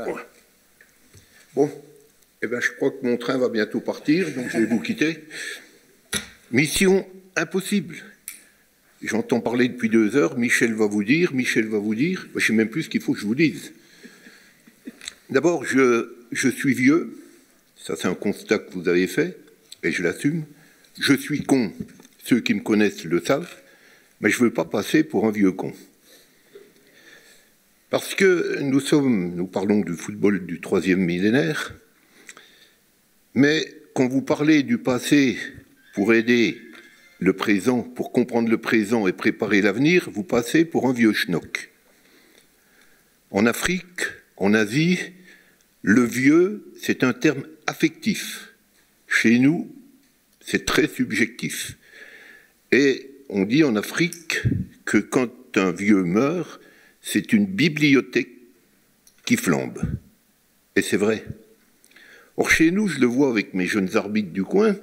Voilà. Bon, eh bien, je crois que mon train va bientôt partir, donc je vais vous quitter. Mission impossible. J'entends parler depuis 2 heures, Michel va vous dire, je ne sais même plus ce qu'il faut que je vous dise. D'abord, je suis vieux, ça c'est un constat que vous avez fait, et je l'assume. Je suis con, ceux qui me connaissent le savent, mais je ne veux pas passer pour un vieux con. Parce que nous parlons du football du 3e millénaire, mais quand vous parlez du passé pour aider le présent, pour comprendre le présent et préparer l'avenir, vous passez pour un vieux schnock. En Afrique, en Asie, le vieux, c'est un terme affectif. Chez nous, c'est très subjectif. Et on dit en Afrique que quand un vieux meurt, c'est une bibliothèque qui flambe. Et c'est vrai. Or, chez nous, je le vois avec mes jeunes arbitres du coin,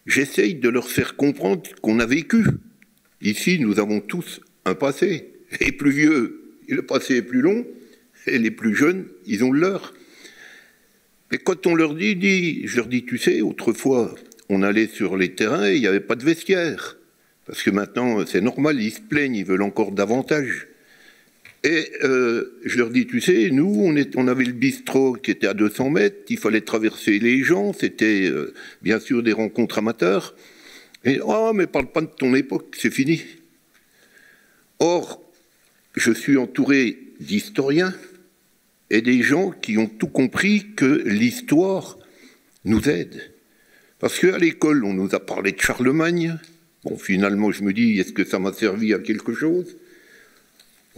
j'essaye de leur faire comprendre qu'on a vécu. Ici, nous avons tous un passé. Les plus vieux, le passé est plus long, et les plus jeunes, ils ont le leur. Et quand on leur dit, je leur dis, tu sais, autrefois, on allait sur les terrains et il n'y avait pas de vestiaire. Parce que maintenant, c'est normal, ils se plaignent, ils veulent encore davantage. Et je leur dis, tu sais, nous, on avait le bistrot qui était à 200 mètres, il fallait traverser les gens, c'était bien sûr des rencontres amateurs. Et oh, mais parle pas de ton époque, c'est fini. Or, je suis entouré d'historiens et des gens qui ont tout compris que l'histoire nous aide. Parce qu'à l'école, on nous a parlé de Charlemagne. Bon, finalement, je me dis, est-ce que ça m'a servi à quelque chose ?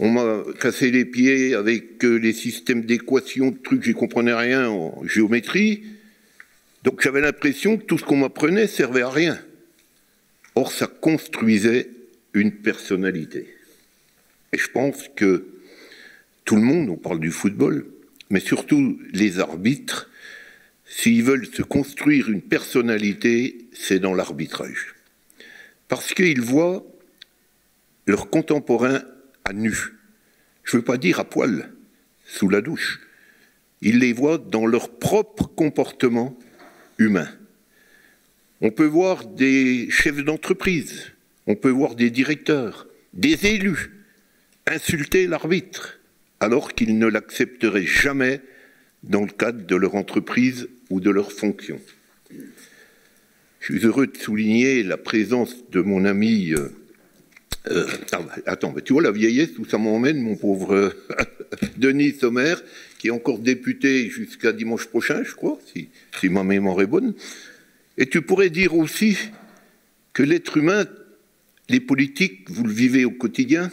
On m'a cassé les pieds avec les systèmes d'équations, de trucs, j'y comprenais rien en géométrie. Donc j'avais l'impression que tout ce qu'on m'apprenait servait à rien. Or, ça construisait une personnalité. Et je pense que tout le monde, on parle du football, mais surtout les arbitres, s'ils veulent se construire une personnalité, c'est dans l'arbitrage. Parce qu'ils voient leurs contemporains à nu. Je ne veux pas dire à poil, sous la douche. Ils les voient dans leur propre comportement humain. On peut voir des chefs d'entreprise, on peut voir des directeurs, des élus insulter l'arbitre, alors qu'ils ne l'accepteraient jamais dans le cadre de leur entreprise ou de leur fonction. Je suis heureux de souligner la présence de mon ami... attends, tu vois la vieillesse où ça m'emmène, mon pauvre Denis Sommer, qui est encore député jusqu'à dimanche prochain, je crois, si ma mémoire est bonne. Et tu pourrais dire aussi que l'être humain, les politiques, vous le vivez au quotidien.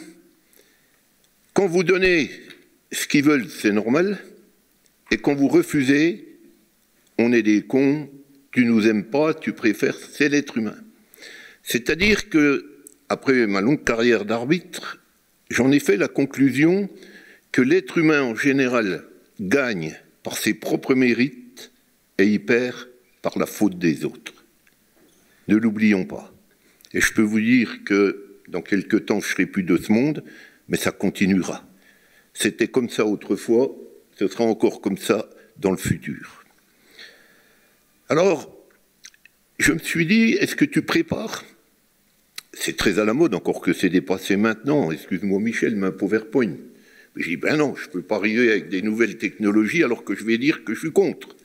Quand vous donnez ce qu'ils veulent, c'est normal. Et quand vous refusez, on est des cons, tu nous aimes pas, tu préfères, c'est l'être humain. C'est-à-dire que après ma longue carrière d'arbitre, j'en ai fait la conclusion que l'être humain en général gagne par ses propres mérites et il perd par la faute des autres. Ne l'oublions pas. Et je peux vous dire que dans quelque temps, je ne serai plus de ce monde, mais ça continuera. C'était comme ça autrefois, ce sera encore comme ça dans le futur. Alors, je me suis dit, est-ce que tu prépares ? C'est très à la mode, encore que c'est dépassé maintenant. Excuse-moi Michel, mais un PowerPoint. J'ai dit, ben non, je ne peux pas arriver avec des nouvelles technologies alors que je vais dire que je suis contre.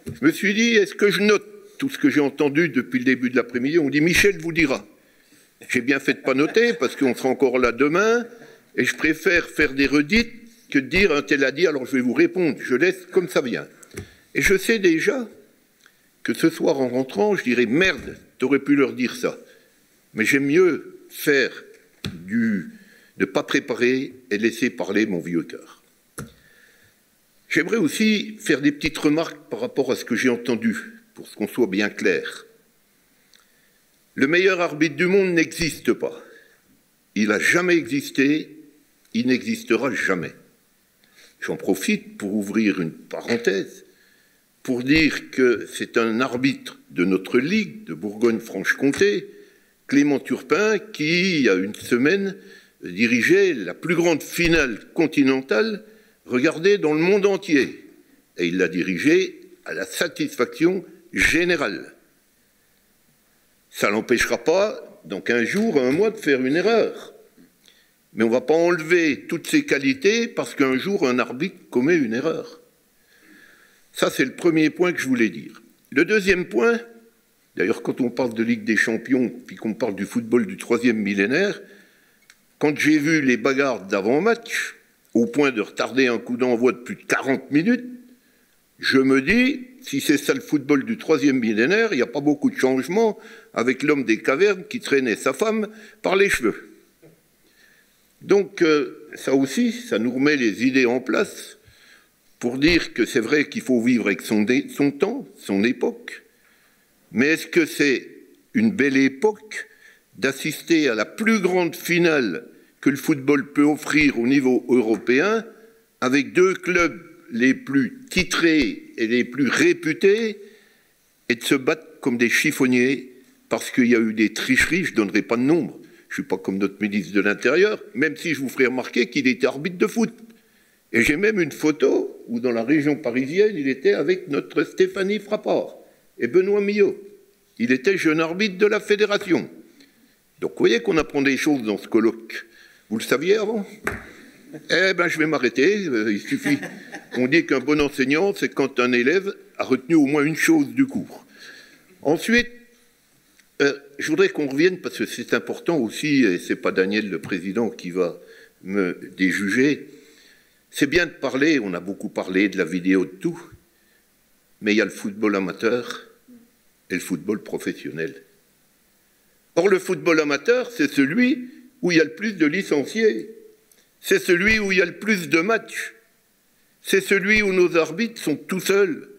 Je me suis dit, est-ce que je note tout ce que j'ai entendu depuis le début de l'après-midi ? On dit, Michel vous dira. J'ai bien fait de ne pas noter parce qu'on sera encore là demain et je préfère faire des redites que de dire un tel a dit, alors je vais vous répondre. Je laisse comme ça vient. Et je sais déjà que ce soir en rentrant, je dirais, merde, t'aurais pu leur dire ça. Mais j'aime mieux faire de ne pas préparer et laisser parler mon vieux cœur. J'aimerais aussi faire des petites remarques par rapport à ce que j'ai entendu, pour qu'on soit bien clair. Le meilleur arbitre du monde n'existe pas. Il n'a jamais existé, il n'existera jamais. J'en profite pour ouvrir une parenthèse, pour dire que c'est un arbitre de notre ligue, de Bourgogne-Franche-Comté, Clément Turpin, qui, il y a une semaine, dirigeait la plus grande finale continentale regardé dans le monde entier, et il l'a dirigé à la satisfaction générale. Ça n'empêchera pas, dans 15 jours, 1 mois, de faire une erreur. Mais on ne va pas enlever toutes ces qualités parce qu'un jour, un arbitre commet une erreur. Ça, c'est le premier point que je voulais dire. Le deuxième point, d'ailleurs, quand on parle de Ligue des Champions, puis qu'on parle du football du 3e millénaire, quand j'ai vu les bagarres d'avant-match, au point de retarder un coup d'envoi de plus de 40 minutes, je me dis, si c'est ça le football du 3e millénaire, il n'y a pas beaucoup de changements avec l'homme des cavernes qui traînait sa femme par les cheveux. Donc, ça aussi, ça nous remet les idées en place pour dire que c'est vrai qu'il faut vivre avec son temps, son époque, mais est-ce que c'est une belle époque d'assister à la plus grande finale que le football peut offrir au niveau européen, avec 2 clubs les plus titrés et les plus réputés, et de se battre comme des chiffonniers, parce qu'il y a eu des tricheries, je ne donnerai pas de nombre, je ne suis pas comme notre ministre de l'Intérieur, même si je vous ferai remarquer qu'il était arbitre de foot. Et j'ai même une photo où, dans la région parisienne, il était avec notre Stéphanie Frappard et Benoît Millot. Il était jeune arbitre de la fédération. Donc, vous voyez qu'on apprend des choses dans ce colloque. Vous le saviez avant? Eh bien, je vais m'arrêter. Il suffit. On dit qu'un bon enseignant, c'est quand un élève a retenu au moins une chose du cours. Ensuite, je voudrais qu'on revienne, parce que c'est important aussi, et ce n'est pas Daniel le président qui va me déjuger. C'est bien de parler, on a beaucoup parlé de la vidéo, de tout, mais il y a le football amateur et le football professionnel. Or, le football amateur, c'est celui où il y a le plus de licenciés, c'est celui où il y a le plus de matchs, c'est celui où nos arbitres sont tout seuls.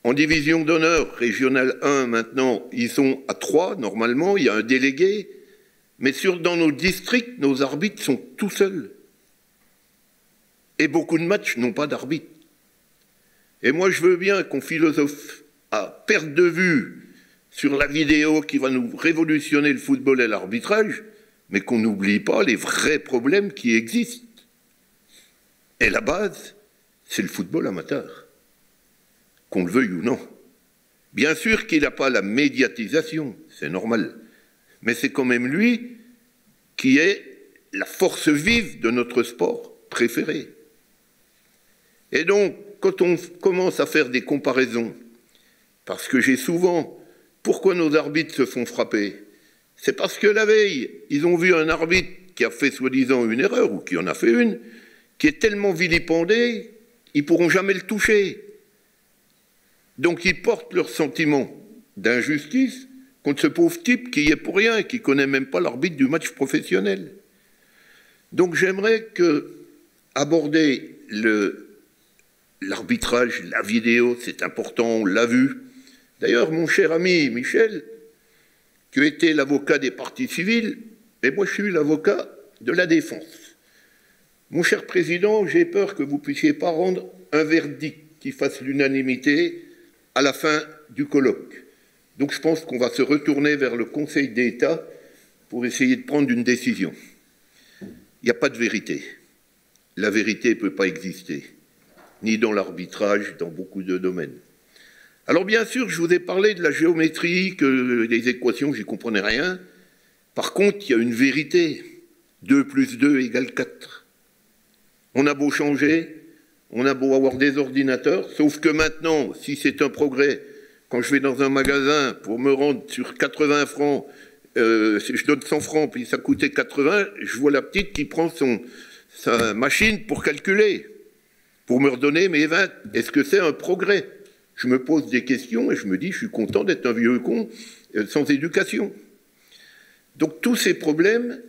En division d'honneur, régionale 1 maintenant, ils sont à 3 normalement, il y a un délégué, mais dans nos districts, nos arbitres sont tout seuls. Et beaucoup de matchs n'ont pas d'arbitre. Et moi, je veux bien qu'on philosophe à perte de vue sur la vidéo qui va nous révolutionner le football et l'arbitrage, mais qu'on n'oublie pas les vrais problèmes qui existent. Et la base, c'est le football amateur, qu'on le veuille ou non. Bien sûr qu'il n'a pas la médiatisation, c'est normal, mais c'est quand même lui qui est la force vive de notre sport préféré. Et donc, quand on commence à faire des comparaisons, parce que j'ai souvent, pourquoi nos arbitres se font frapper? C'est parce que la veille, ils ont vu un arbitre qui a fait soi-disant une erreur, ou qui en a fait une, qui est tellement vilipendé, ils ne pourront jamais le toucher. Donc ils portent leur sentiment d'injustice contre ce pauvre type qui y est pour rien et qui ne connaît même pas l'arbitre du match professionnel. Donc j'aimerais aborder l'arbitrage, la vidéo, c'est important, on l'a vu. D'ailleurs, mon cher ami Michel, tu étais l'avocat des parties civiles, et moi je suis l'avocat de la défense. Mon cher président, j'ai peur que vous ne puissiez pas rendre un verdict qui fasse l'unanimité à la fin du colloque. Donc je pense qu'on va se retourner vers le Conseil d'État pour essayer de prendre une décision. Il n'y a pas de vérité. La vérité ne peut pas exister, ni dans l'arbitrage, dans beaucoup de domaines. Alors bien sûr, je vous ai parlé de la géométrie, des équations, je n'y comprenais rien. Par contre, il y a une vérité. 2 plus 2 égale 4. On a beau changer, on a beau avoir des ordinateurs, sauf que maintenant, si c'est un progrès, quand je vais dans un magasin pour me rendre sur 80 francs, je donne 100 francs, puis ça coûtait 80, je vois la petite qui prend sa machine pour calculer, pour me redonner mes 20. Est-ce que c'est un progrès? Je me pose des questions et je me dis, je suis content d'être un vieux con sans éducation. Donc tous ces problèmes,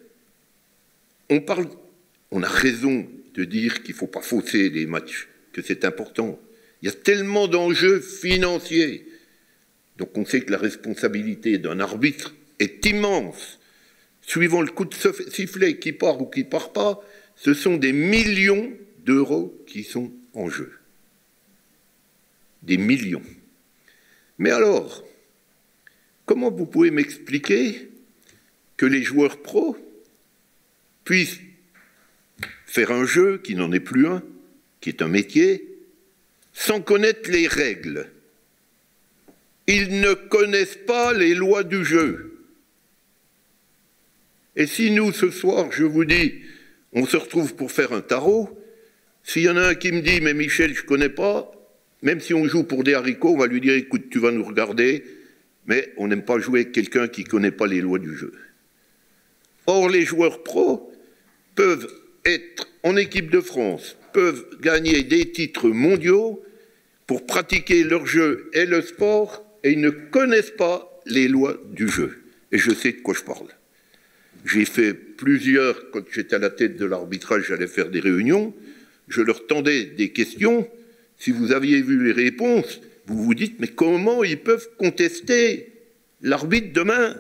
on a raison de dire qu'il ne faut pas fausser les matchs, que c'est important. Il y a tellement d'enjeux financiers. Donc on sait que la responsabilité d'un arbitre est immense. Suivant le coup de sifflet qui part ou qui ne part pas, ce sont des millions d'euros qui sont en jeu. Des millions. Mais alors, comment vous pouvez m'expliquer que les joueurs pros puissent faire un jeu qui n'en est plus un, qui est un métier, sans connaître les règles. Ils ne connaissent pas les lois du jeu. Et si nous, ce soir, je vous dis, on se retrouve pour faire un tarot, s'il y en a un qui me dit « mais Michel, je ne connais pas », même si on joue pour des haricots, on va lui dire « écoute, tu vas nous regarder », mais on n'aime pas jouer avec quelqu'un qui ne connaît pas les lois du jeu. Or, les joueurs pros peuvent être en équipe de France, peuvent gagner des titres mondiaux pour pratiquer leur jeu et le sport, et ils ne connaissent pas les lois du jeu. Et je sais de quoi je parle. J'ai fait plusieurs, quand j'étais à la tête de l'arbitrage, j'allais faire des réunions, je leur tendais des questions. Si vous aviez vu les réponses, vous vous dites, mais comment ils peuvent contester l'arbitre demain?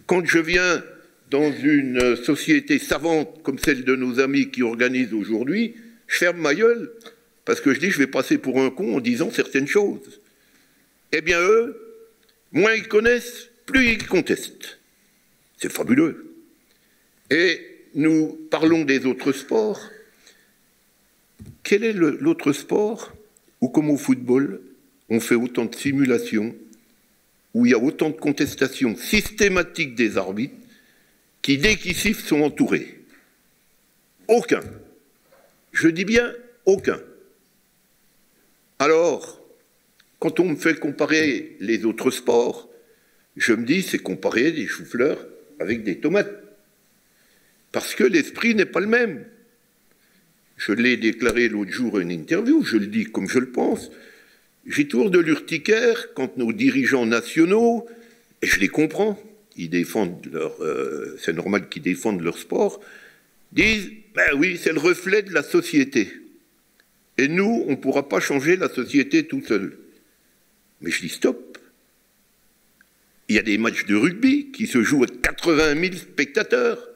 Quand je viens dans une société savante comme celle de nos amis qui organisent aujourd'hui, je ferme ma gueule, parce que je dis, je vais passer pour un con en disant certaines choses. Eh bien, eux, moins ils connaissent, plus ils contestent. C'est fabuleux. Et nous parlons des autres sports. Quel est l'autre sport où, comme au football, on fait autant de simulations, où il y a autant de contestations systématiques des arbitres, qui, dès qu'ils sifflent, sont entourés? Aucun. Je dis bien aucun. Alors, quand on me fait comparer les autres sports, je me dis, c'est comparer des choux-fleurs avec des tomates. Parce que l'esprit n'est pas le même. Je l'ai déclaré l'autre jour à une interview, je le dis comme je le pense. J'ai toujours de l'urticaire quand nos dirigeants nationaux, et je les comprends, ils défendent c'est normal qu'ils défendent leur sport, disent, ben oui, c'est le reflet de la société. Et nous, on ne pourra pas changer la société tout seul. Mais je dis stop. Il y a des matchs de rugby qui se jouent à 80 000 spectateurs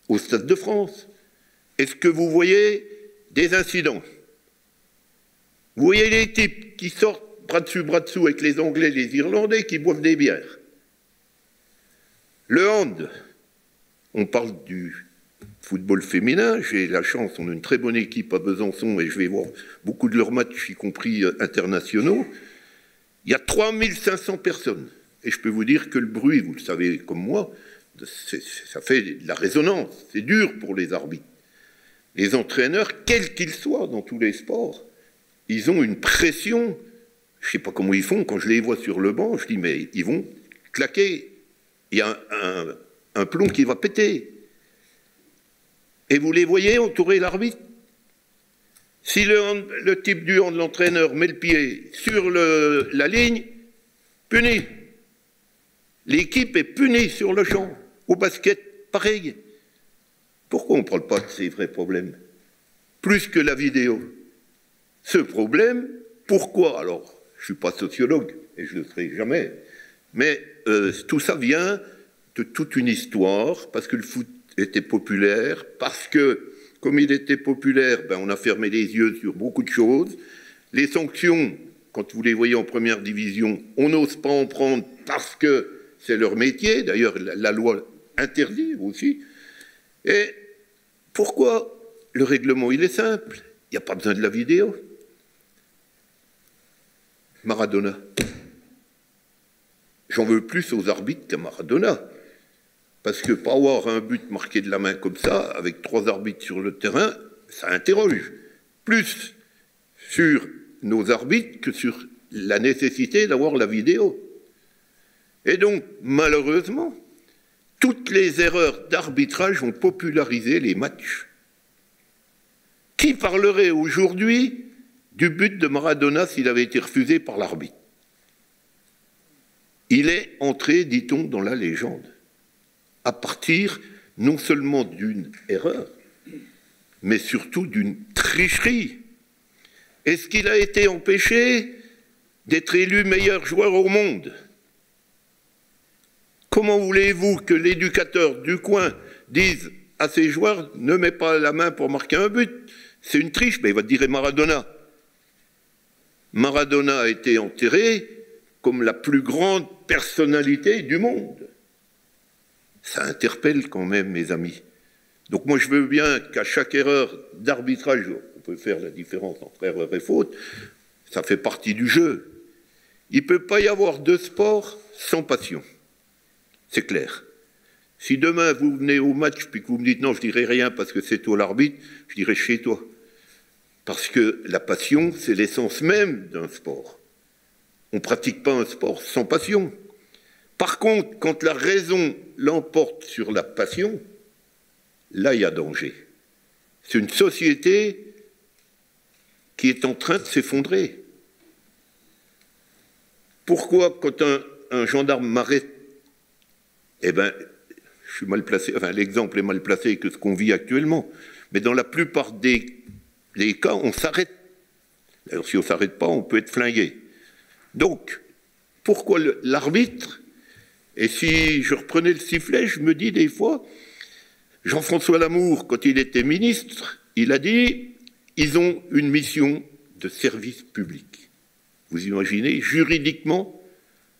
au Stade de France. Est-ce que vous voyez des incidents? Vous voyez les types qui sortent bras dessous avec les Anglais, les Irlandais, qui boivent des bières. Le hand, on parle du football féminin, j'ai la chance, on a une très bonne équipe à Besançon et je vais voir beaucoup de leurs matchs, y compris internationaux. Il y a 3500 personnes. Et je peux vous dire que le bruit, vous le savez comme moi, ça fait de la résonance, c'est dur pour les arbitres. Les entraîneurs, quels qu'ils soient dans tous les sports, ils ont une pression, je ne sais pas comment ils font, quand je les vois sur le banc, je dis mais ils vont claquer, il y a un plomb qui va péter. Et vous les voyez entourer l'arbitre. Si le type du hand, l'entraîneur, met le pied sur la ligne, puni. L'équipe est punie sur le champ. Au basket, pareil. Pourquoi on ne parle pas de ces vrais problèmes? Plus que la vidéo. Ce problème, pourquoi? Alors, je ne suis pas sociologue, et je ne le serai jamais, mais tout ça vient de toute une histoire, parce que le foot était populaire, parce que, comme il était populaire, ben, on a fermé les yeux sur beaucoup de choses. Les sanctions, quand vous les voyez en première division, on n'ose pas en prendre parce que c'est leur métier. D'ailleurs, la loi interdit aussi. Et pourquoi? Le règlement, il est simple. Il n'y a pas besoin de la vidéo. Maradona. J'en veux plus aux arbitres qu'à Maradona. Parce que pas avoir un but marqué de la main comme ça, avec 3 arbitres sur le terrain, ça interroge. Plus sur nos arbitres que sur la nécessité d'avoir la vidéo. Et donc, malheureusement, toutes les erreurs d'arbitrage ont popularisé les matchs. Qui parlerait aujourd'hui du but de Maradona s'il avait été refusé par l'arbitre? Il est entré, dit-on, dans la légende, à partir non seulement d'une erreur, mais surtout d'une tricherie. Est-ce qu'il a été empêché d'être élu meilleur joueur au monde? Comment voulez-vous que l'éducateur du coin dise à ses joueurs « ne mets pas la main pour marquer un but », c'est une triche, mais il va te dire Maradona. Maradona a été enterré comme la plus grande personnalité du monde. Ça interpelle quand même, mes amis. Donc moi, je veux bien qu'à chaque erreur d'arbitrage, on peut faire la différence entre erreur et faute, ça fait partie du jeu. Il ne peut pas y avoir de sport sans passion. C'est clair. Si demain, vous venez au match, puis que vous me dites non, je ne dirai rien parce que c'est toi l'arbitre, je dirai chez toi. Parce que la passion, c'est l'essence même d'un sport. On ne pratique pas un sport sans passion. Par contre, quand la raison l'emporte sur la passion, là, il y a danger. C'est une société qui est en train de s'effondrer. Pourquoi, quand un gendarme m'arrête, eh bien, je suis mal placé, enfin, l'exemple est mal placé que ce qu'on vit actuellement, mais dans la plupart des cas, on s'arrête. Alors, si on ne s'arrête pas, on peut être flingué. Donc, pourquoi l'arbitre, et si je reprenais le sifflet, je me dis des fois, Jean-François Lamour, quand il était ministre, il a dit « ils ont une mission de service public ». Vous imaginez, juridiquement,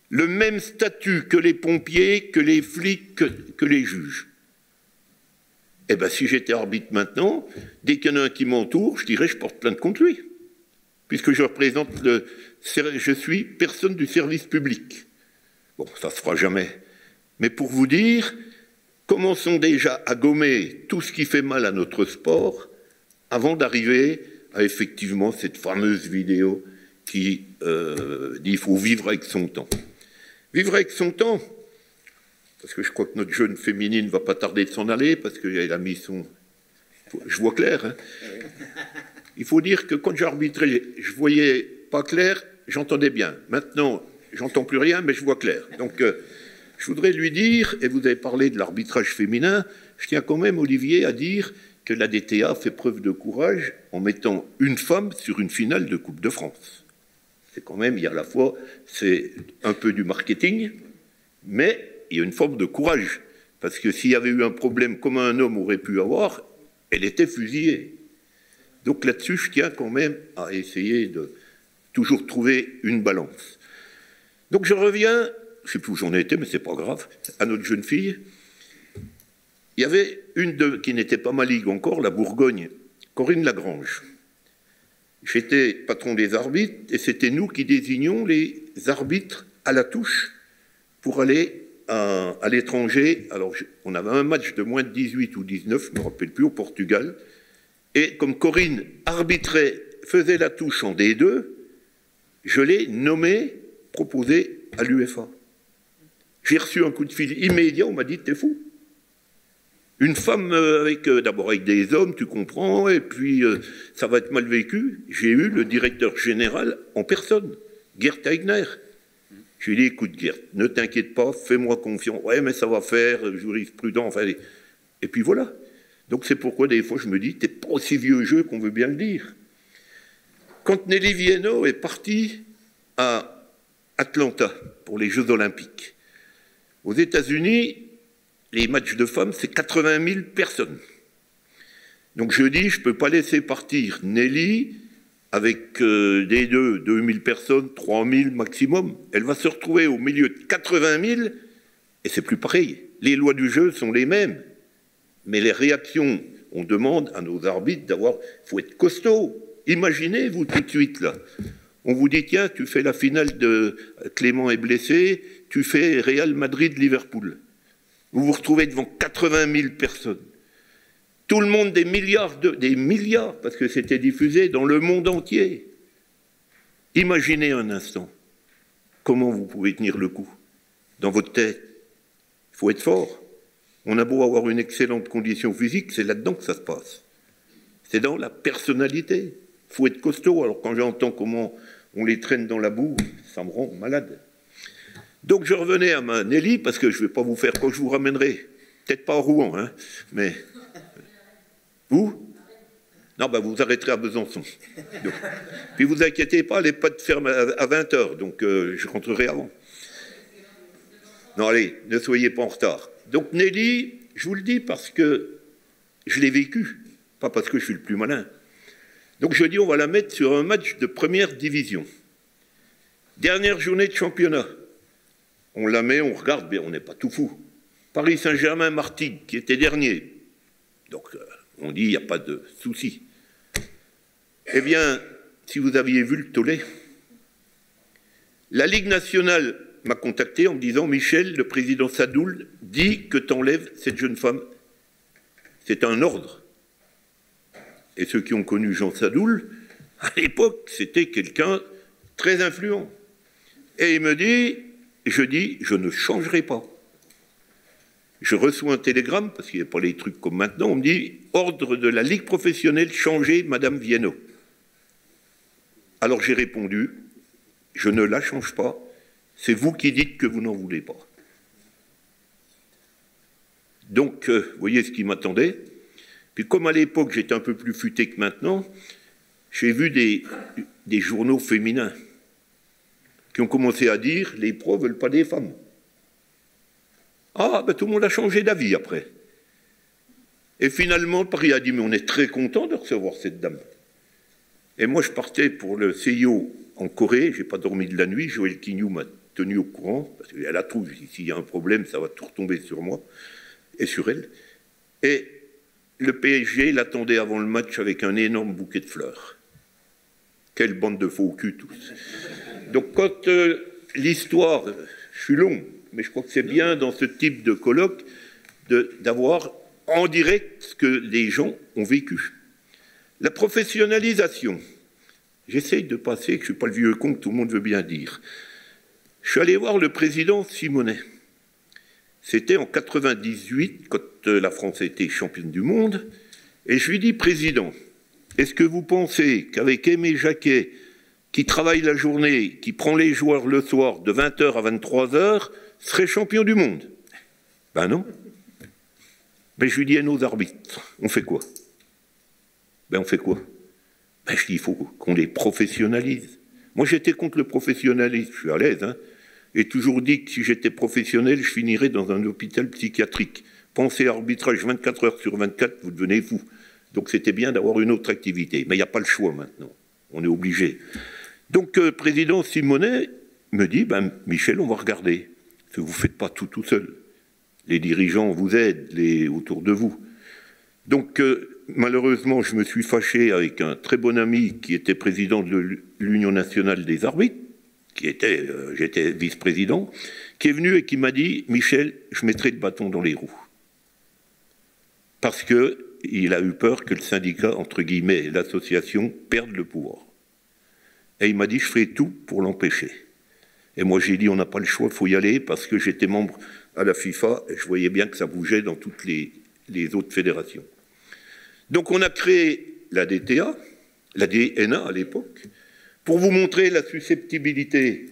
le même statut que les pompiers, que les flics, que les juges. Eh bien, si j'étais arbitre maintenant, dès qu'il y en a un qui m'entoure, je dirais je porte plainte contre lui, puisque je représente je suis personne du service public. Bon, ça ne se fera jamais. Mais pour vous dire, commençons déjà à gommer tout ce qui fait mal à notre sport avant d'arriver à effectivement cette fameuse vidéo qui dit qu'il faut vivre avec son temps. Vivre avec son temps, parce que je crois que notre jeune féminine ne va pas tarder de s'en aller, parce qu'elle a mis son... Je vois clair, hein. Il faut dire que quand j'arbitrais, je voyais pas clair, j'entendais bien. Maintenant, j'entends plus rien, mais je vois clair. Donc, je voudrais lui dire, et vous avez parlé de l'arbitrage féminin, je tiens quand même, Olivier, à dire que la DTA fait preuve de courage en mettant une femme sur une finale de Coupe de France. C'est quand même, il y a à la fois, c'est un peu du marketing, mais il y a une forme de courage. Parce que s'il y avait eu un problème comme un homme aurait pu avoir, elle était fusillée. Donc là-dessus, je tiens quand même à essayer de toujours trouver une balance. Donc je reviens, je ne sais plus où j'en étais, mais ce n'est pas grave, à notre jeune fille. Il y avait une qui n'était pas ma ligue encore, la Bourgogne, Corinne Lagrange. J'étais patron des arbitres et c'était nous qui désignions les arbitres à la touche pour aller à l'étranger. Alors, on avait un match de moins de 18 ou 19, je ne me rappelle plus, au Portugal. Et comme Corinne arbitrait, faisait la touche en D2, je l'ai nommé, proposé à l'UEFA. J'ai reçu un coup de fil immédiat, on m'a dit « t'es fou ». Une femme d'abord avec des hommes, tu comprends, et puis ça va être mal vécu. J'ai eu le directeur général en personne, Gert Eigner. Je lui ai dit, écoute Gert, ne t'inquiète pas, fais-moi confiance. Ouais, mais ça va faire, jurisprudent, enfin... Et puis voilà. Donc c'est pourquoi des fois je me dis, t'es pas aussi vieux jeu qu'on veut bien le dire. Quand Nelly Vienno est partie à Atlanta pour les Jeux Olympiques, aux États-Unis, les matchs de femmes, c'est 80 000 personnes. Donc je dis, je ne peux pas laisser partir Nelly avec des 2 000 personnes, 3 000 maximum. Elle va se retrouver au milieu de 80 000 et c'est plus pareil. Les lois du jeu sont les mêmes. Mais les réactions, on demande à nos arbitres d'avoir... Il faut être costaud. Imaginez-vous tout de suite là. On vous dit, tiens, tu fais la finale de Clément est blessé, tu fais Real Madrid-Liverpool. Vous vous retrouvez devant 80 000 personnes. Tout le monde, des milliards, parce que c'était diffusé dans le monde entier. Imaginez un instant comment vous pouvez tenir le coup dans votre tête. Il faut être fort. On a beau avoir une excellente condition physique, c'est là-dedans que ça se passe. C'est dans la personnalité. Il faut être costaud. Alors quand j'entends comment on les traîne dans la boue, ça me rend malade. Donc je revenais à ma Nelly, parce que je ne vais pas vous faire quoi je vous ramènerai. Peut-être pas à Rouen, hein, mais... Vous ? Non, ben vous arrêterez à Besançon. Donc, puis vous inquiétez pas, elle n'est pas de ferme à 20h, donc je rentrerai avant. Non, allez, ne soyez pas en retard. Donc Nelly, je vous le dis parce que je l'ai vécu, pas parce que je suis le plus malin. Donc je dis, on va la mettre sur un match de première division. Dernière journée de championnat. On la met, on regarde, mais on n'est pas tout fou. Paris Saint-Germain-Martigues, qui était dernier. Donc, on dit, il n'y a pas de souci. Eh bien, si vous aviez vu le tollé, la Ligue nationale m'a contacté en me disant « Michel, le président Sadoul dit que tu enlèves cette jeune femme. C'est un ordre. » Et ceux qui ont connu Jean Sadoul, à l'époque, c'était quelqu'un très influent. Et il me dit, je ne changerai pas. Je reçois un télégramme, parce qu'il n'y a pas les trucs comme maintenant, on me dit, ordre de la Ligue professionnelle, changez Madame Viennot. Alors j'ai répondu, je ne la change pas, c'est vous qui dites que vous n'en voulez pas. Donc, vous voyez ce qui m'attendait. Puis comme à l'époque, j'étais un peu plus futé que maintenant, j'ai vu des journaux féminins qui ont commencé à dire « les pros ne veulent pas des femmes ». Ah, ben tout le monde a changé d'avis après. Et finalement, Paris a dit « mais on est très content de recevoir cette dame ». Et moi, je partais pour le CIO en Corée, je n'ai pas dormi de la nuit, Joël Quignou m'a tenu au courant, parce qu'elle a tout, s'il y a un problème, ça va tout retomber sur moi et sur elle. Et le PSG l'attendait avant le match avec un énorme bouquet de fleurs. Quelle bande de faux cul tous. Donc quand l'histoire, je suis long, mais je crois que c'est bien dans ce type de colloque d'avoir en direct ce que les gens ont vécu. La professionnalisation. J'essaye de passer, que je ne suis pas le vieux con que tout le monde veut bien dire. Je suis allé voir le président Simonet. C'était en 98, quand la France a été championne du monde, et je lui dis, président, est-ce que vous pensez qu'avec Aimé Jacquet, qui travaille la journée, qui prend les joueurs le soir de 20h à 23h, serait champion du monde? Ben non. Ben je lui dis à nos arbitres, on fait quoi? Ben on fait quoi? Ben je dis, il faut qu'on les professionnalise. Moi j'étais contre le professionnalisme, je suis à l'aise, hein. J'ai toujours dit que si j'étais professionnel, je finirais dans un hôpital psychiatrique. Pensez à arbitrage 24 heures sur 24, vous devenez fou. Donc c'était bien d'avoir une autre activité. Mais il n'y a pas le choix maintenant. On est obligé. Donc président Simonet me dit, ben, Michel, on va regarder. Parce que vous ne faites pas tout seul. Les dirigeants vous aident autour de vous. Donc malheureusement, je me suis fâché avec un très bon ami qui était président de l'Union nationale des arbitres, j'étais vice-président, qui est venu et qui m'a dit « Michel, je mettrai le bâton dans les roues ». Parce qu'il a eu peur que le syndicat, entre guillemets, l'association, perde le pouvoir. Et il m'a dit « je ferai tout pour l'empêcher ». Et moi j'ai dit « on n'a pas le choix, il faut y aller » parce que j'étais membre à la FIFA et je voyais bien que ça bougeait dans toutes les autres fédérations. Donc on a créé la DTA, la DNA à l'époque, pour vous montrer la susceptibilité.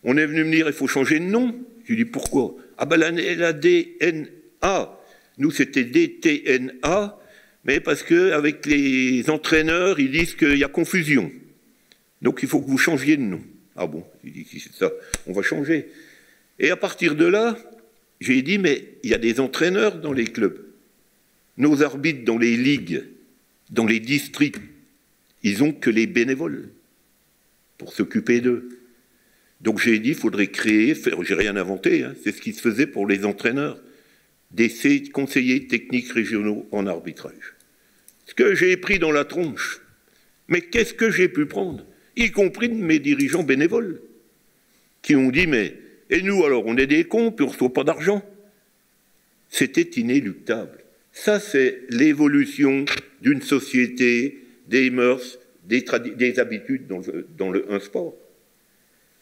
On est venu me dire, il faut changer de nom. Je lui dis, pourquoi? Ah ben la DNA, nous c'était DTNA, mais parce qu'avec les entraîneurs, ils disent qu'il y a confusion. Donc il faut que vous changiez de nom. Ah bon? Je lui dis, si c'est ça, on va changer. Et à partir de là, j'ai dit, mais il y a des entraîneurs dans les clubs. Nos arbitres dans les ligues, dans les districts, ils n'ont que les bénévoles pour s'occuper d'eux. Donc j'ai dit, il faudrait créer, j'ai rien inventé, hein, c'est ce qui se faisait pour les entraîneurs, des conseillers techniques régionaux en arbitrage. Ce que j'ai pris dans la tronche, mais qu'est-ce que j'ai pu prendre? Y compris de mes dirigeants bénévoles, qui ont dit, mais, et nous alors, on est des cons, puis on ne reçoit pas d'argent. C'était inéluctable. Ça, c'est l'évolution d'une société, des mœurs, des habitudes dans un sport.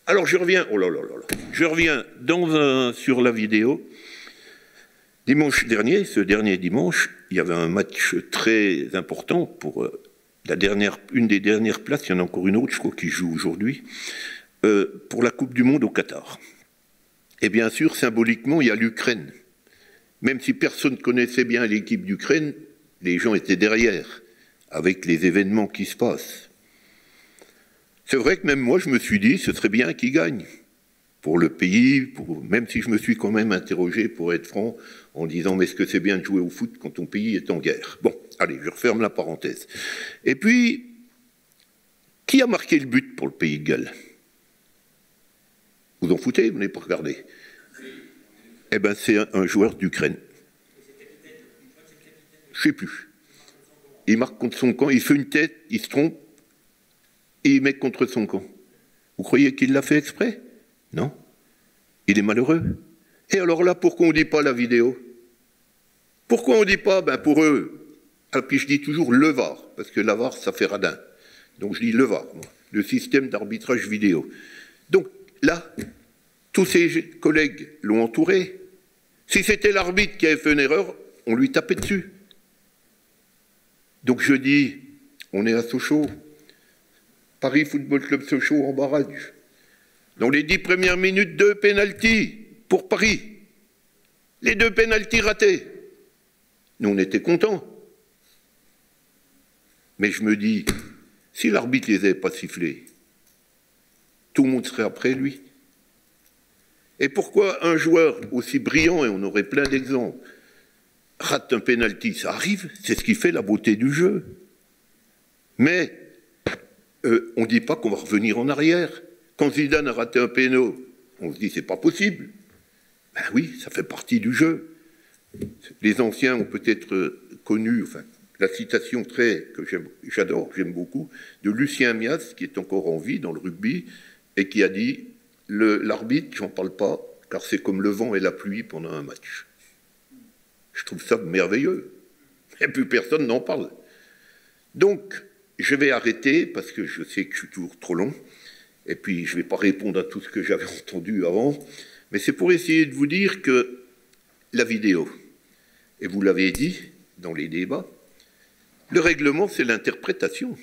Alors je reviens, oh là là là là, je reviens sur la vidéo. Dimanche dernier, ce dernier dimanche, il y avait un match très important pour une des dernières places, il y en a encore une autre, je crois, qui joue aujourd'hui, pour la Coupe du Monde au Qatar. Et bien sûr, symboliquement, il y a l'Ukraine. Même si personne ne connaissait bien l'équipe d'Ukraine, les gens étaient derrière, avec les événements qui se passent. C'est vrai que même moi, je me suis dit, ce serait bien qu'ils gagnent. Pour le pays, même si je me suis quand même interrogé, pour être franc, en disant, mais est-ce que c'est bien de jouer au foot quand ton pays est en guerre? Bon, allez, je referme la parenthèse. Et puis, qui a marqué le but pour le Pays de Galles? Vous en foutez, vous n'avez pas regardé? Eh bien, c'est un joueur d'Ukraine. je sais plus. Il marque contre son camp, il fait une tête, il se trompe, et il met contre son camp. Vous croyez qu'il l'a fait exprès? Non. Il est malheureux. Et alors là, pourquoi on ne dit pas la vidéo? Pourquoi on ne dit pas, ben pour eux, et puis je dis toujours le VAR, parce que la VAR, ça fait radin. Donc je dis le VAR, moi, le système d'arbitrage vidéo. Donc là, tous ses collègues l'ont entouré. Si c'était l'arbitre qui avait fait une erreur, on lui tapait dessus. Donc je dis, on est à Sochaux, Paris Football Club Sochaux en barrage. Dans les 10 premières minutes, 2 pénaltys pour Paris. Les 2 pénaltys ratés. Nous, on était contents. Mais je me dis, si l'arbitre les avait pas sifflés, tout le monde serait après lui. Et pourquoi un joueur aussi brillant, et on aurait plein d'exemples, rate un pénalty? Ça arrive, c'est ce qui fait la beauté du jeu. Mais on ne dit pas qu'on va revenir en arrière. Quand Zidane a raté un péno, on se dit c'est pas possible. Ben oui, ça fait partie du jeu. Les anciens ont peut-être connu, enfin, la citation que j'adore, j'aime beaucoup, de Lucien Mias, qui est encore en vie dans le rugby, et qui a dit « L'arbitre, j'en parle pas, car c'est comme le vent et la pluie pendant un match. » Je trouve ça merveilleux. Et puis personne n'en parle. Donc, je vais arrêter, parce que je sais que je suis toujours trop long, et puis je ne vais pas répondre à tout ce que j'avais entendu avant, mais c'est pour essayer de vous dire que la vidéo, et vous l'avez dit dans les débats, le règlement, c'est l'interprétation.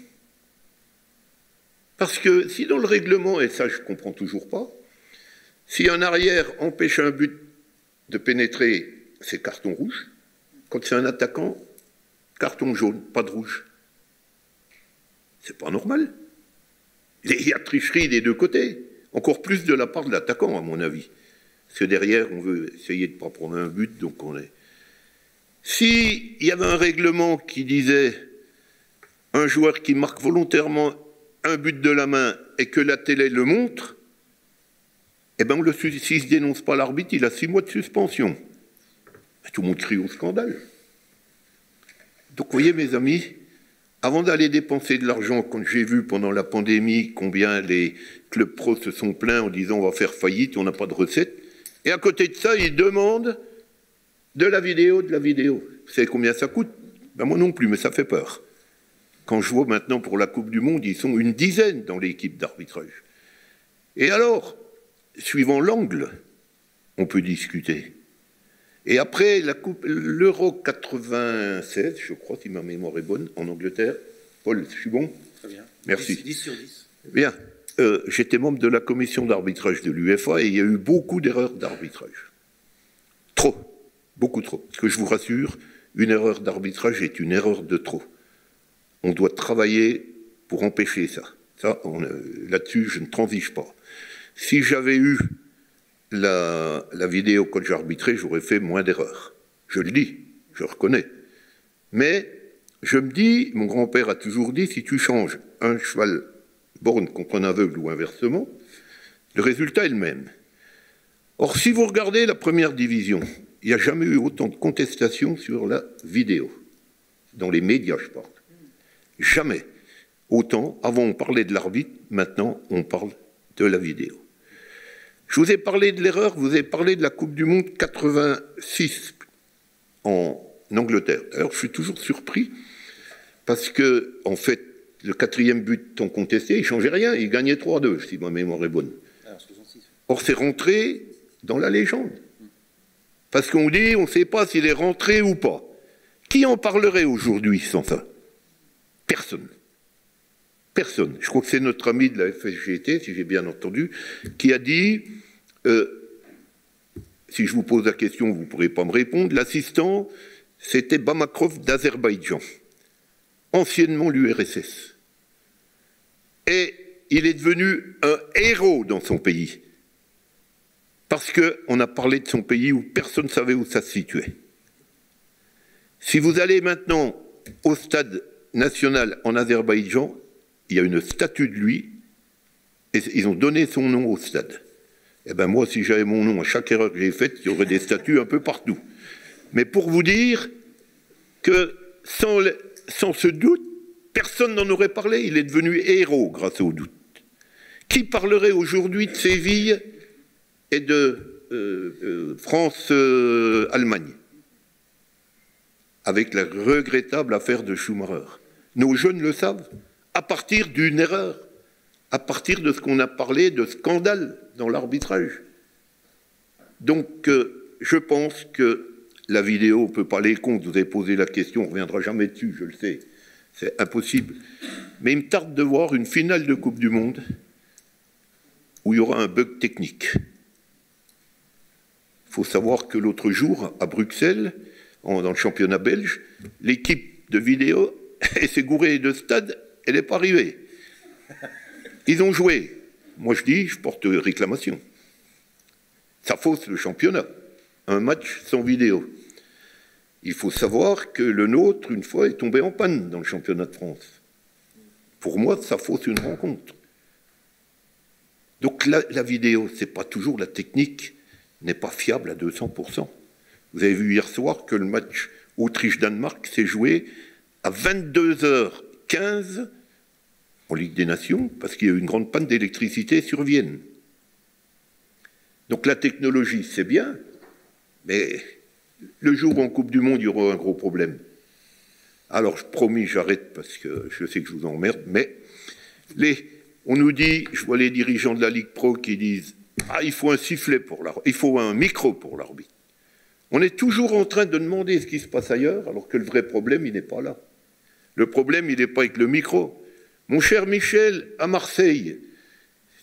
Parce que si dans le règlement, et ça je ne comprends toujours pas, si un arrière empêche un but de pénétrer, c'est carton rouge. Quand c'est un attaquant, carton jaune, pas de rouge. C'est pas normal. Il y a tricherie des deux côtés. Encore plus de la part de l'attaquant, à mon avis. Parce que derrière, on veut essayer de ne pas prendre un but, donc on est... S'il y avait un règlement qui disait un joueur qui marque volontairement un but de la main et que la télé le montre, eh bien, s'il ne dénonce pas l'arbitre, il a 6 mois de suspension. Et tout le monde crie au scandale. Donc, vous voyez, mes amis, avant d'aller dépenser de l'argent, quand j'ai vu pendant la pandémie combien les clubs pros se sont plaints en disant on va faire faillite, on n'a pas de recettes, et à côté de ça, ils demandent de la vidéo. Vous savez combien ça coûte? Ben moi non plus, mais ça fait peur. Quand je vois maintenant pour la Coupe du Monde, ils sont une dizaine dans l'équipe d'arbitrage. Et alors, suivant l'angle, on peut discuter. Et après, l'Euro 96, je crois, si ma mémoire est bonne, en Angleterre. Paul, je suis bon? Très bien. Merci. 10 sur 10. Bien. J'étais membre de la commission d'arbitrage de l'UEFA et il y a eu beaucoup d'erreurs d'arbitrage. Trop. Beaucoup trop. Parce que je vous rassure, une erreur d'arbitrage est une erreur de trop. On doit travailler pour empêcher ça. Ça, là-dessus, je ne transige pas. Si j'avais eu la vidéo quand j'arbitrais, j'aurais fait moins d'erreurs. Je le dis, je le reconnais. Mais je me dis, mon grand-père a toujours dit, si tu changes un cheval borgne contre un aveugle ou inversement, le résultat est le même. Or, si vous regardez la première division, il n'y a jamais eu autant de contestations sur la vidéo. Dans les médias, je parle. Jamais. Autant, avant on parlait de l'arbitre, maintenant on parle de la vidéo. Je vous ai parlé de l'erreur, vous avez parlé de la Coupe du Monde 86 en Angleterre. D'ailleurs, je suis toujours surpris parce que, en fait, le 4e but tant contesté, il ne changeait rien, il gagnait 3-2, si ma mémoire est bonne. Or, c'est rentré dans la légende. Parce qu'on dit, on ne sait pas s'il est rentré ou pas. Qui en parlerait aujourd'hui sans ça? Personne. Personne. Je crois que c'est notre ami de la FSGT, si j'ai bien entendu, qui a dit, si je vous pose la question, vous ne pourrez pas me répondre, l'assistant, c'était Bamakrov d'Azerbaïdjan, anciennement l'URSS. Et il est devenu un héros dans son pays, parce qu'on a parlé de son pays où personne ne savait où ça se situait. Si vous allez maintenant au stade national en Azerbaïdjan, il y a une statue de lui, et ils ont donné son nom au stade. Eh bien moi, si j'avais mon nom à chaque erreur que j'ai faite, il y aurait des statues un peu partout. Mais pour vous dire que sans ce doute, personne n'en aurait parlé. Il est devenu héros grâce au doute. Qui parlerait aujourd'hui de Séville et de France-Allemagne avec la regrettable affaire de Schumacher? Nos jeunes le savent, à partir d'une erreur, à partir de ce qu'on a parlé de scandale dans l'arbitrage. Donc, je pense que la vidéo, on ne peut pas aller contre. Vous avez posé la question, on ne reviendra jamais dessus, je le sais. C'est impossible. Mais il me tarde de voir une finale de Coupe du Monde où il y aura un bug technique. Il faut savoir que l'autre jour, à Bruxelles, dans le championnat belge, l'équipe de vidéo, elle s'est gourée de stade, elle n'est pas arrivée. Ils ont joué. Moi, je dis, je porte réclamation. Ça fausse le championnat. Un match sans vidéo. Il faut savoir que le nôtre, une fois, est tombé en panne dans le championnat de France. Pour moi, ça fausse une rencontre. Donc la vidéo, c'est pas toujours la technique, n'est pas fiable à 200%. Vous avez vu hier soir que le match Autriche-Danemark s'est joué à 22h15 en Ligue des Nations, parce qu'il y a eu une grande panne d'électricité sur Vienne. Donc la technologie, c'est bien, mais le jour où en Coupe du Monde, il y aura un gros problème. Alors, promis, j'arrête parce que je sais que je vous emmerde, mais on nous dit, je vois les dirigeants de la Ligue Pro qui disent « Ah, il faut un sifflet pour l'arbitre, il faut un micro pour l'arbitre. » On est toujours en train de demander ce qui se passe ailleurs, alors que le vrai problème, il n'est pas là. Le problème, il n'est pas avec le micro. Mon cher Michel, à Marseille,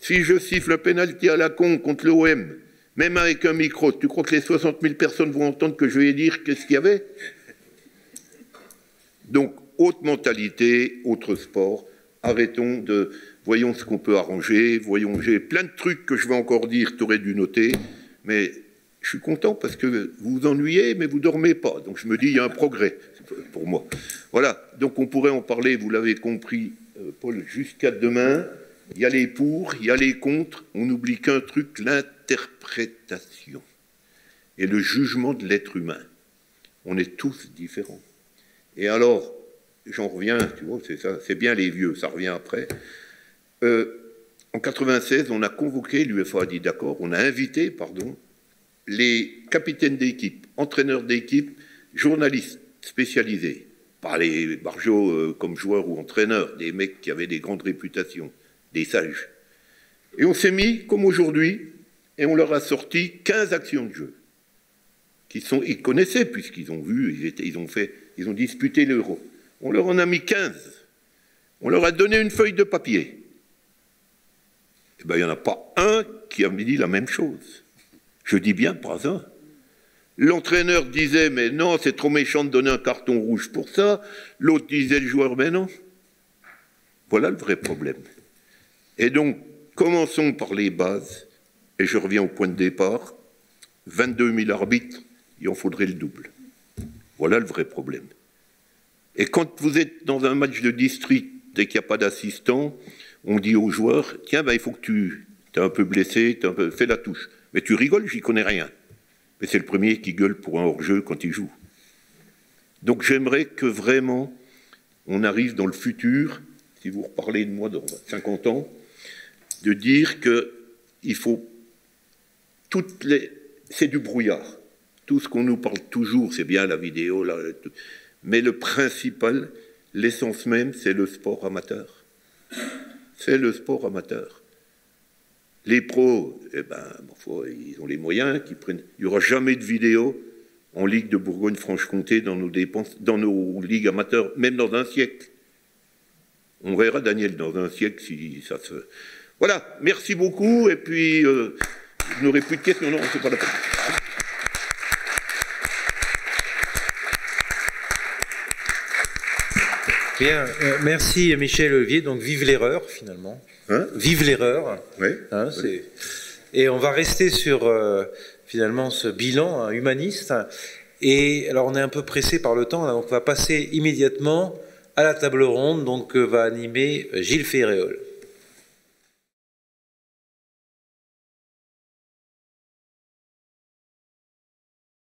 si je siffle un pénalty à la con contre l'OM, même avec un micro, tu crois que les 60 000 personnes vont entendre que je vais dire qu'est-ce qu'il y avait? Donc, autre mentalité, autre sport. Arrêtons de... Voyons ce qu'on peut arranger. Voyons, j'ai plein de trucs que je vais encore dire, tu aurais dû noter. Mais je suis content parce que vous vous ennuyez, mais vous ne dormez pas. Donc, je me dis, il y a un progrès pour moi. Voilà. Donc, on pourrait en parler, vous l'avez compris, Paul, jusqu'à demain. Il y a les pour, il y a les contre. On n'oublie qu'un truc, l'interprétation et le jugement de l'être humain. On est tous différents. Et alors, j'en reviens, tu vois, c'est ça, c'est bien les vieux, ça revient après. En 96, on a convoqué, l'UEFA a dit d'accord, on a invité, pardon, les capitaines d'équipe, entraîneurs d'équipe, journalistes spécialisés, pas les barjots comme joueurs ou entraîneurs, des mecs qui avaient des grandes réputations, des sages. Et on s'est mis, comme aujourd'hui, et on leur a sorti 15 actions de jeu. Ils connaissaient, puisqu'ils ont vu, ils ont disputé l'Euro. On leur en a mis 15. On leur a donné une feuille de papier. Eh bien, il n'y en a pas un qui a dit la même chose. Je dis bien pas un. L'entraîneur disait, mais non, c'est trop méchant de donner un carton rouge pour ça. L'autre disait, le joueur, mais non. Voilà le vrai problème. Et donc, commençons par les bases. Et je reviens au point de départ. 22 000 arbitres, il en faudrait le double. Voilà le vrai problème. Et quand vous êtes dans un match de district et qu'il n'y a pas d'assistant, on dit aux joueurs, tiens, ben, il faut que tu es un peu blessé, fais la touche. Mais tu rigoles, j'y connais rien. Mais c'est le premier qui gueule pour un hors-jeu quand il joue. Donc j'aimerais que vraiment, on arrive dans le futur, si vous reparlez de moi dans 50 ans, de dire qu'il faut c'est du brouillard. Tout ce qu'on nous parle toujours, c'est bien la vidéo, mais le principal, l'essence même, c'est le sport amateur. C'est le sport amateur. Les pros, eh ben, ils ont les moyens, il n'y aura jamais de vidéo en Ligue de Bourgogne-Franche-Comté dans nos ligues amateurs, même dans un siècle. On verra, Daniel, dans un siècle, si ça se... Voilà, merci beaucoup, et puis, je n'aurai plus de questions, non, c'est pas la peine. Bien, merci Michel Olivier. Donc vive l'erreur finalement. Hein, vive l'erreur. Oui. Hein, oui. Et on va rester sur finalement ce bilan humaniste. Et alors on est un peu pressé par le temps, là, donc on va passer immédiatement à la table ronde, donc va animer Gilles Féréol.